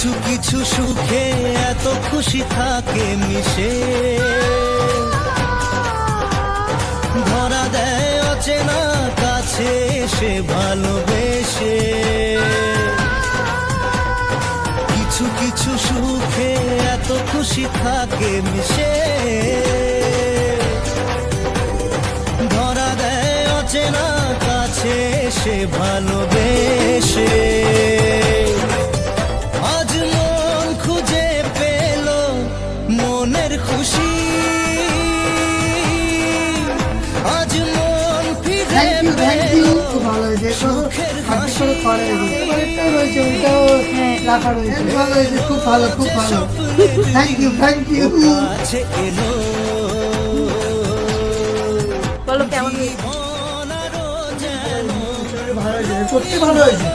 কিছু কিছু সুখে এত খুশি থাকে মিশে, ধরা দেয় অচেনা কাছে এসে ভালোবেসে। কিছু কিছু সুখে এত খুশি থাকে মিশে, ধরা দেয় অচেনা কাছে এসে ভালোবেসে। আজ মন খুঁজে পেল মনের খুশি, আজ মন ফিরে পেল সুখের হাসি। খুব ভালো, খুব ভালো। Thank you, thank you. কাছে এলো বলো কেমন হয়েছে? জীবন আরো যেন ভালো হয়েছে, সত্যি ভালো হয়েছে।